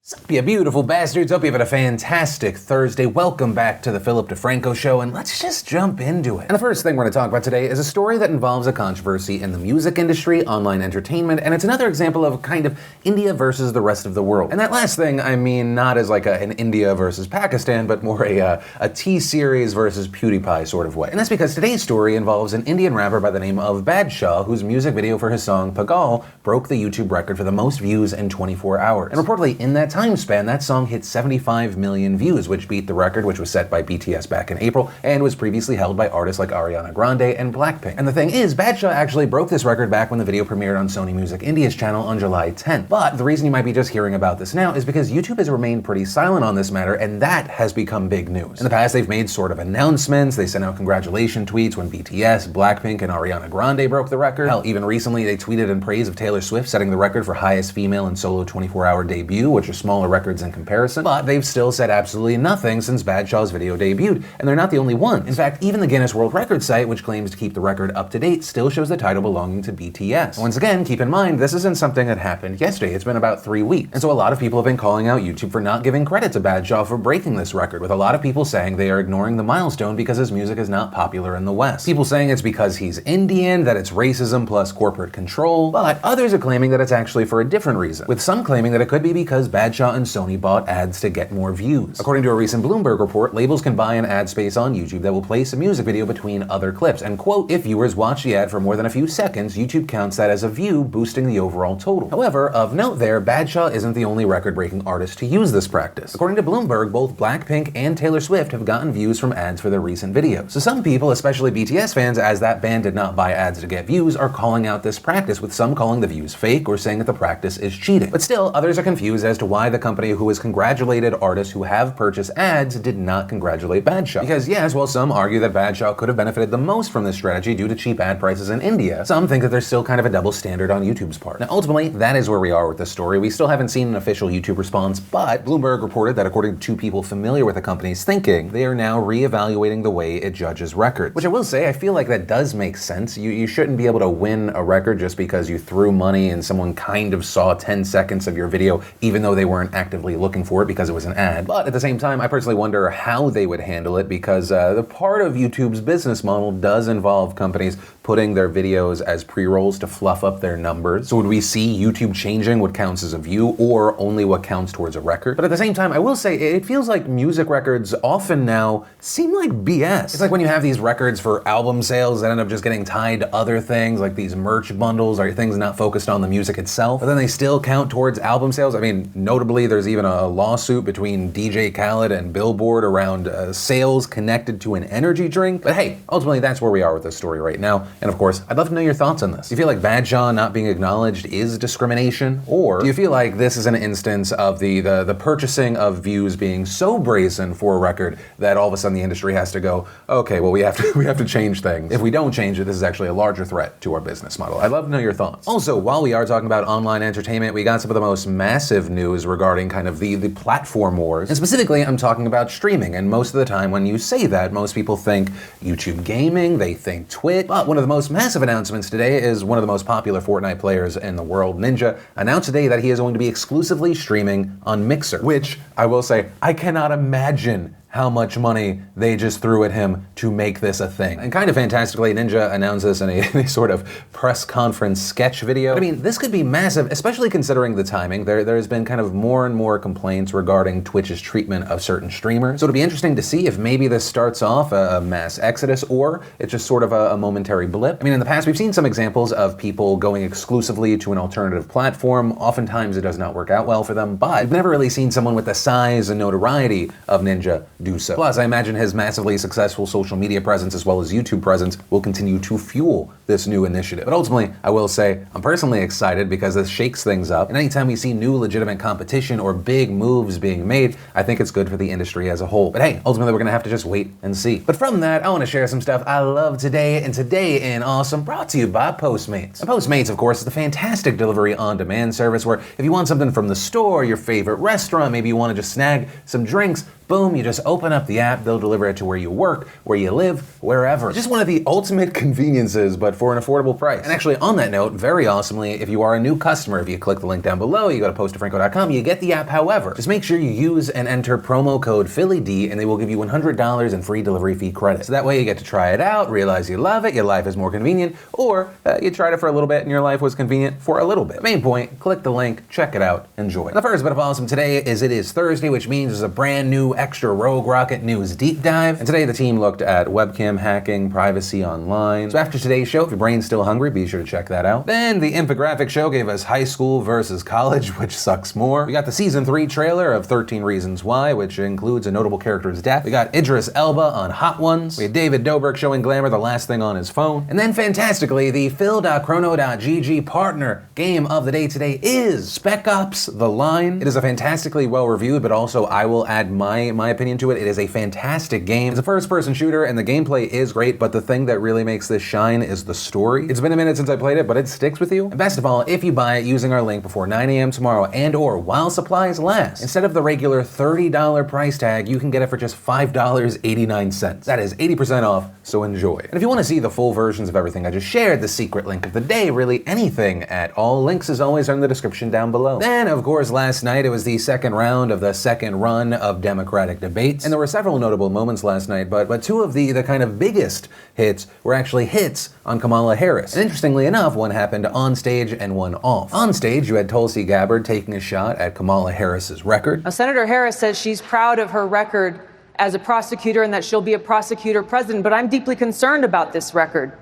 Sup, you beautiful bastards. Hope you've had a fantastic Thursday. Welcome back to the Philip DeFranco Show, and let's just jump into it. And the first thing we're going to talk about today is a story that involves a controversy in the music industry, online entertainment, and it's another example of kind of India versus the rest of the world. And that last thing, I mean not as like an India versus Pakistan, but more a T-Series versus PewDiePie sort of way. And that's because today's story involves an Indian rapper by the name of Badshah, whose music video for his song Pagal broke the YouTube record for the most views in 24 hours. And reportedly, in that time span, that song hit 75 million views, which beat the record which was set by BTS back in April and was previously held by artists like Ariana Grande and Blackpink. And the thing is, Badshah actually broke this record back when the video premiered on Sony Music India's channel on July 10th. But the reason you might be just hearing about this now is because YouTube has remained pretty silent on this matter, and that has become big news. In the past, they've made sort of announcements, they sent out congratulation tweets when BTS, Blackpink, and Ariana Grande broke the record. Hell, even recently they tweeted in praise of Taylor Swift setting the record for highest female and solo 24-hour debut, which are smaller records in comparison, but they've still said absolutely nothing since Badshah's video debuted, and they're not the only ones. In fact, even the Guinness World Records site, which claims to keep the record up to date, still shows the title belonging to BTS. Once again, keep in mind, this isn't something that happened yesterday, it's been about 3 weeks. And so a lot of people have been calling out YouTube for not giving credit to Badshah for breaking this record, with a lot of people saying they are ignoring the milestone because his music is not popular in the West. People saying it's because he's Indian, that it's racism plus corporate control, but others are claiming that it's actually for a different reason, with some claiming that it could be because Badshah and Sony bought ads to get more views. According to a recent Bloomberg report, labels can buy an ad space on YouTube that will place a music video between other clips, and quote, if viewers watch the ad for more than a few seconds, YouTube counts that as a view, boosting the overall total. However, of note there, Badshah isn't the only record-breaking artist to use this practice. According to Bloomberg, both Blackpink and Taylor Swift have gotten views from ads for their recent videos. So some people, especially BTS fans, as that band did not buy ads to get views, are calling out this practice, with some calling the views fake or saying that the practice is cheating. But still, others are confused as to why the company who has congratulated artists who have purchased ads did not congratulate Badshah. Because yes, while some argue that Badshah could have benefited the most from this strategy due to cheap ad prices in India, some think that there's still kind of a double standard on YouTube's part. Now ultimately, that is where we are with this story. We still haven't seen an official YouTube response, but Bloomberg reported that according to people familiar with the company's thinking, they are now reevaluating the way it judges records. Which I will say, I feel like that does make sense. You shouldn't be able to win a record just because you threw money and someone kind of saw 10 seconds of your video, even though they weren't actively looking for it because it was an ad. But at the same time, I personally wonder how they would handle it, because the part of YouTube's business model does involve companies putting their videos as pre-rolls to fluff up their numbers. So would we see YouTube changing what counts as a view or only what counts towards a record? But at the same time, I will say it feels like music records often now seem like BS. It's like when you have these records for album sales that end up just getting tied to other things, like these merch bundles or things not focused on the music itself, but then they still count towards album sales. I mean, notably, there's even a lawsuit between DJ Khaled and Billboard around sales connected to an energy drink. But hey, ultimately that's where we are with this story right now. And of course, I'd love to know your thoughts on this. Do you feel like Badshah not being acknowledged is discrimination? Or do you feel like this is an instance of the purchasing of views being so brazen for a record that all of a sudden the industry has to go, okay, well we have to change things. If we don't change it, this is actually a larger threat to our business model. I'd love to know your thoughts. Also, while we are talking about online entertainment, we got some of the most massive news regarding kind of the platform wars. And specifically, I'm talking about streaming. And most of the time when you say that, most people think YouTube gaming, they think Twitch. But one of the most massive announcements today is one of the most popular Fortnite players in the world, Ninja, announced today that he is going to be exclusively streaming on Mixer, which I will say, I cannot imagine how much money they just threw at him to make this a thing. And kind of fantastically, Ninja announced this in a sort of press conference sketch video. I mean, this could be massive, especially considering the timing. There's been kind of more and more complaints regarding Twitch's treatment of certain streamers. So it'll be interesting to see if maybe this starts off a mass exodus or it's just sort of a momentary blip. I mean, in the past, we've seen some examples of people going exclusively to an alternative platform. Oftentimes it does not work out well for them, but I've never really seen someone with the size and notoriety of Ninja do so. Plus, I imagine his massively successful social media presence as well as YouTube presence will continue to fuel this new initiative. But ultimately, I will say, I'm personally excited because this shakes things up, and anytime we see new legitimate competition or big moves being made, I think it's good for the industry as a whole. But hey, ultimately we're gonna have to just wait and see. But from that, I wanna share some stuff I love today, and Today in Awesome brought to you by Postmates. And Postmates, of course, is the fantastic delivery on-demand service where if you want something from the store, your favorite restaurant, maybe you wanna just snag some drinks, Boom, you just open up the app, they'll deliver it to where you work, where you live, wherever. Just one of the ultimate conveniences, but for an affordable price. And actually, on that note, very awesomely, if you are a new customer, if you click the link down below, you go to postofranco.com, you get the app. However, just make sure you use and enter promo code PhillyD, and they will give you $100 in free delivery fee credit. So that way you get to try it out, realize you love it, your life is more convenient, or you tried it for a little bit and your life was convenient for a little bit. Main point, click the link, check it out, enjoy. The first bit of awesome today is it is Thursday, which means there's a brand new extra Rogue Rocket News deep dive. And today the team looked at webcam hacking, privacy online. So after today's show, if your brain's still hungry, be sure to check that out. Then the infographic show gave us high school versus college, which sucks more. We got the season 3 trailer of 13 Reasons Why, which includes a notable character's death. We got Idris Elba on Hot Ones. We had David Dobrik showing Glamour, the last thing on his phone. And then fantastically, the Phil.Chrono.GG partner game of the day today is Spec Ops: The Line. It is a fantastically well reviewed, but also I will add my opinion to it. It is a fantastic game. It's a first-person shooter, and the gameplay is great, but the thing that really makes this shine is the story. It's been a minute since I played it, but it sticks with you. And best of all, if you buy it using our link before 9 a.m. tomorrow and or while supplies last, instead of the regular $30 price tag, you can get it for just $5.89. That is 80% off, so enjoy. And if you want to see the full versions of everything I just shared, the secret link of the day, really anything at all, links as always are in the description down below. Then, of course, last night it was the second round of the second run of Democratic debates, and there were several notable moments last night, but two of the kind of biggest hits were actually hits on Kamala Harris. And interestingly enough, one happened on stage and one off. On stage, you had Tulsi Gabbard taking a shot at Kamala Harris's record. Now, Senator Harris says she's proud of her record as a prosecutor and that she'll be a prosecutor president, but I'm deeply concerned about this record.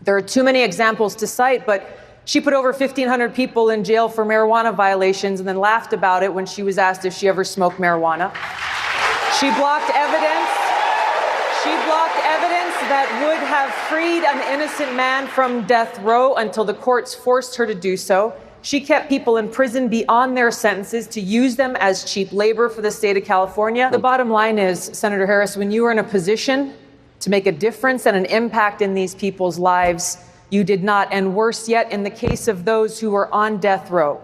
There are too many examples to cite, but she put over 1,500 people in jail for marijuana violations and then laughed about it when she was asked if she ever smoked marijuana. She blocked evidence. She blocked evidence that would have freed an innocent man from death row until the courts forced her to do so. She kept people in prison beyond their sentences to use them as cheap labor for the state of California. The bottom line is, Senator Harris, when you are in a position to make a difference and an impact in these people's lives, you did not. And worse yet, in the case of those who were on death row,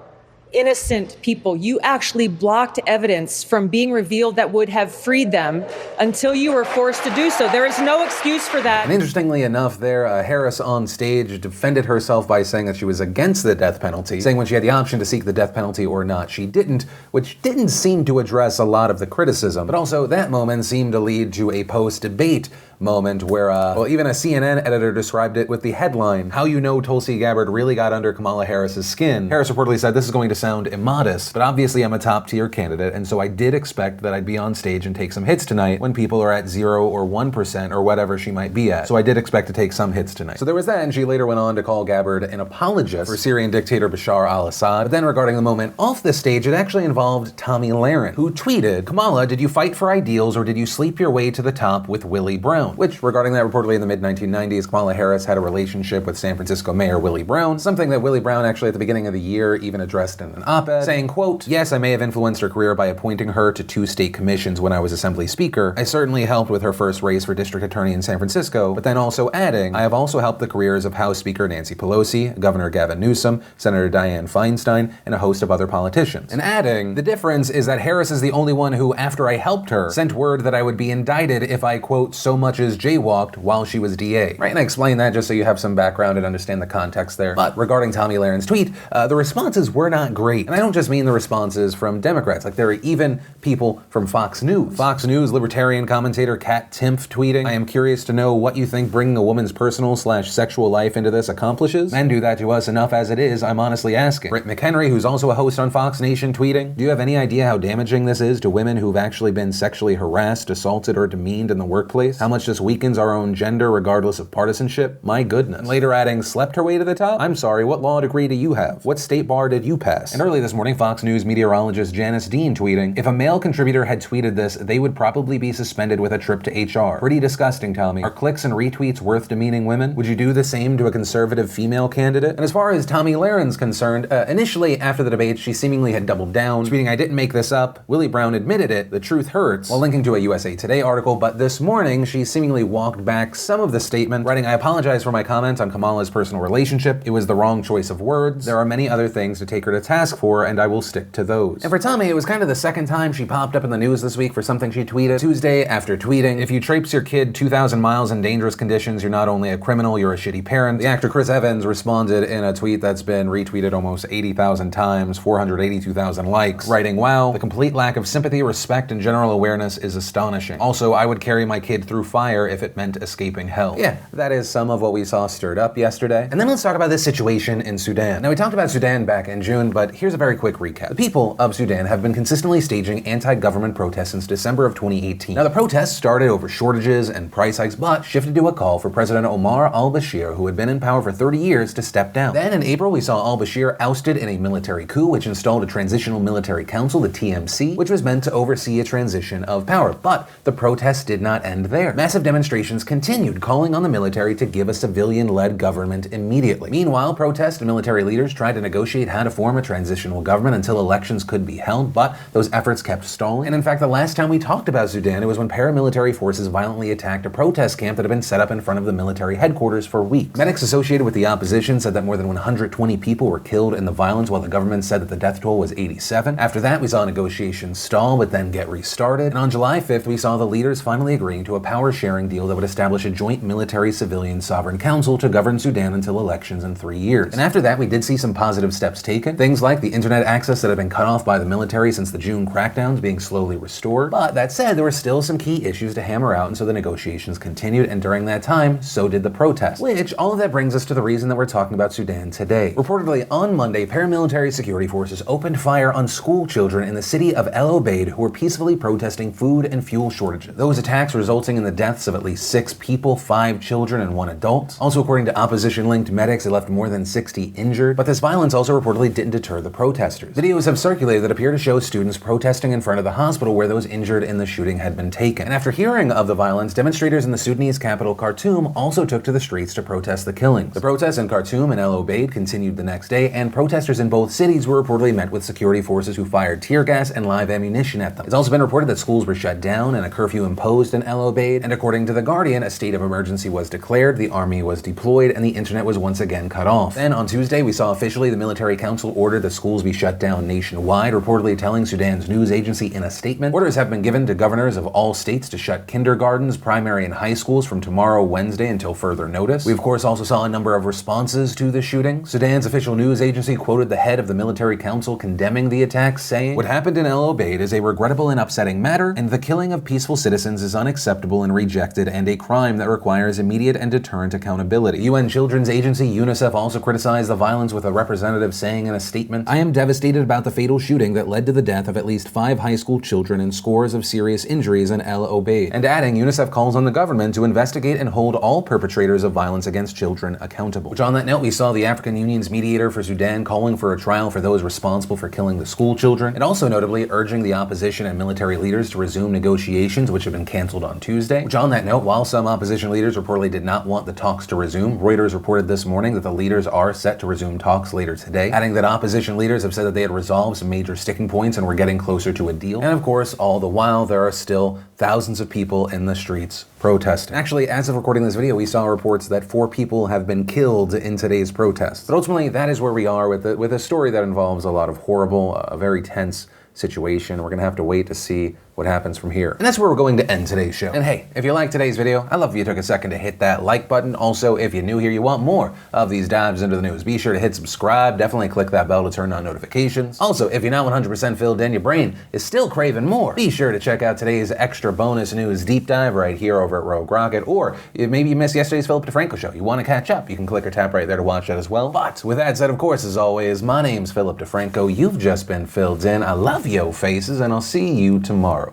innocent people, you actually blocked evidence from being revealed that would have freed them until you were forced to do so. There is no excuse for that. And interestingly enough, Harris on stage defended herself by saying that she was against the death penalty, saying when she had the option to seek the death penalty or not, she didn't, which didn't seem to address a lot of the criticism. But also, that moment seemed to lead to a post-debate moment where, even a CNN editor described it with the headline, "How you know Tulsi Gabbard really got under Kamala Harris's skin." Harris reportedly said, "This is going to sound immodest, but obviously I'm a top-tier candidate, and so I did expect that I'd be on stage and take some hits tonight when people are at 0 or 1% or whatever she might be at. So I did expect to take some hits tonight." So there was that, and she later went on to call Gabbard an apologist for Syrian dictator Bashar al-Assad. But then regarding the moment off the stage, it actually involved Tomi Lahren, who tweeted, "Kamala, did you fight for ideals or did you sleep your way to the top with Willie Brown?" Which, regarding that, reportedly in the mid-1990s, Kamala Harris had a relationship with San Francisco Mayor Willie Brown, something that Willie Brown actually at the beginning of the year even addressed in an op-ed, saying, quote, "Yes, I may have influenced her career by appointing her to 2 state commissions when I was Assembly Speaker. I certainly helped with her first race for District Attorney in San Francisco," but then also adding, "I have also helped the careers of House Speaker Nancy Pelosi, Governor Gavin Newsom, Senator Dianne Feinstein, and a host of other politicians." And adding, "The difference is that Harris is the only one who, after I helped her, sent word that I would be indicted if I, quote, so much as jaywalked while she was DA." Right, and I explained that just so you have some background and understand the context there. But regarding Tomi Lahren's tweet, the responses were not great. And I don't just mean the responses from Democrats. Like, there are even people from Fox News. Fox News libertarian commentator Kat Timpf tweeting, "I am curious to know what you think bringing a woman's personal/sexual life into this accomplishes. Men do that to us enough as it is, I'm honestly asking." Britt McHenry, who's also a host on Fox Nation, tweeting, "Do you have any idea how damaging this is to women who've actually been sexually harassed, assaulted, or demeaned in the workplace? How much this weakens our own gender regardless of partisanship? My goodness." And later adding, "Slept her way to the top? I'm sorry, what law degree do you have? What state bar did you pass?" And early this morning, Fox News meteorologist Janice Dean tweeting, "If a male contributor had tweeted this, they would probably be suspended with a trip to HR. Pretty disgusting, Tommy. Are clicks and retweets worth demeaning women? Would you do the same to a conservative female candidate?" And as far as Tomi Lahren's concerned, initially after the debate, she seemingly had doubled down, tweeting, "I didn't make this up. Willie Brown admitted it. The truth hurts," while linking to a USA Today article. But this morning, she seemingly walked back some of the statement, writing, "I apologize for my comments on Kamala's personal relationship. It was the wrong choice of words. There are many other things to take her to task for, and I will stick to those. And for Tommy, it was kind of the second time she popped up in the news this week for something she tweeted. Tuesday, after tweeting, "If you traipse your kid 2,000 miles in dangerous conditions, you're not only a criminal, you're a shitty parent." The actor Chris Evans responded in a tweet that's been retweeted almost 80,000 times, 482,000 likes, writing, "Wow, the complete lack of sympathy, respect, and general awareness is astonishing. Also, I would carry my kid through fire if it meant escaping hell." Yeah, that is some of what we saw stirred up yesterday. And then let's talk about this situation in Sudan. Now, we talked about Sudan back in June, but here's a very quick recap. The people of Sudan have been consistently staging anti-government protests since December of 2018. Now, the protests started over shortages and price hikes, but shifted to a call for President Omar al-Bashir, who had been in power for 30 years, to step down. Then in April, we saw al-Bashir ousted in a military coup, which installed a Transitional Military Council, the TMC, which was meant to oversee a transition of power. But the protests did not end there. Massive demonstrations continued, calling on the military to give a civilian-led government immediately. Meanwhile, protest and military leaders tried to negotiate how to form a transitional government until elections could be held, but those efforts kept stalling. And in fact, the last time we talked about Sudan, it was when paramilitary forces violently attacked a protest camp that had been set up in front of the military headquarters for weeks. Medics associated with the opposition said that more than 120 people were killed in the violence, while the government said that the death toll was 87. After that, we saw negotiations stall, but then get restarted. And on July 5th, we saw the leaders finally agreeing to a power-sharing deal that would establish a joint military-civilian sovereign council to govern Sudan until elections in 3 years. And after that, we did see some positive steps taken. Things like the internet access that had been cut off by the military since the June crackdowns being slowly restored. But that said, there were still some key issues to hammer out, and so the negotiations continued, and during that time, so did the protests. Which, all of that brings us to the reason that we're talking about Sudan today. Reportedly, on Monday, paramilitary security forces opened fire on school children in the city of El Obeid who were peacefully protesting food and fuel shortages. Those attacks resulting in the deaths of at least 6 people, 5 children, and 1 adult. Also, according to opposition-linked medics, it left more than 60 injured. But this violence also reportedly didn't deter the protesters. Videos have circulated that appear to show students protesting in front of the hospital where those injured in the shooting had been taken. And after hearing of the violence, demonstrators in the Sudanese capital Khartoum also took to the streets to protest the killings. The protests in Khartoum and El Obeid continued the next day, and protesters in both cities were reportedly met with security forces who fired tear gas and live ammunition at them. It's also been reported that schools were shut down and a curfew imposed in El Obeid, and according to The Guardian, a state of emergency was declared, the army was deployed, and the internet was once again cut off. Then on Tuesday, we saw officially the military council ordered the schools be shut down nationwide, reportedly telling Sudan's news agency in a statement, orders have been given to governors of all states to shut kindergartens, primary and high schools from tomorrow, Wednesday, until further notice. We of course also saw a number of responses to the shooting. Sudan's official news agency quoted the head of the military council condemning the attacks, saying, "What happened in El Obeid is a regrettable and upsetting matter, and the killing of peaceful citizens is unacceptable and rejected, and a crime that requires immediate and deterrent accountability." UN Children's Agency UNICEF also criticized the violence, with a representative saying in a statement, "I am devastated about the fatal shooting that led to the death of at least 5 high school children and scores of serious injuries in El Obeid." And adding, UNICEF calls on the government to investigate and hold all perpetrators of violence against children accountable. Which, on that note, we saw the African Union's mediator for Sudan calling for a trial for those responsible for killing the school children, and also notably urging the opposition and military leaders to resume negotiations, which have been canceled on Tuesday. Which, on that note, while some opposition leaders reportedly did not want the talks to resume, Reuters reported this morning that the leaders are set to resume talks later today, adding that opposition leaders have said that they had resolved some major sticking points and were getting closer to a deal. And of course, all the while, there are still thousands of people in the streets protesting. Actually, as of recording this video, we saw reports that 4 people have been killed in today's protests. But ultimately, that is where we are with a story that involves a lot of horrible, a very tense situation. We're gonna have to wait to see what happens from here. And that's where we're going to end today's show. And hey, if you liked today's video, I'd love if you took a second to hit that like button. Also, if you're new here, you want more of these dives into the news, be sure to hit subscribe. Definitely click that bell to turn on notifications. Also, if you're not 100% filled in, your brain is still craving more, be sure to check out today's extra bonus news deep dive right here over at Rogue Rocket. Or if maybe you missed yesterday's Philip DeFranco show, you want to catch up, you can click or tap right there to watch that as well. But with that said, of course, as always, my name's Philip DeFranco. You've just been filled in. I love yo faces, and I'll see you tomorrow.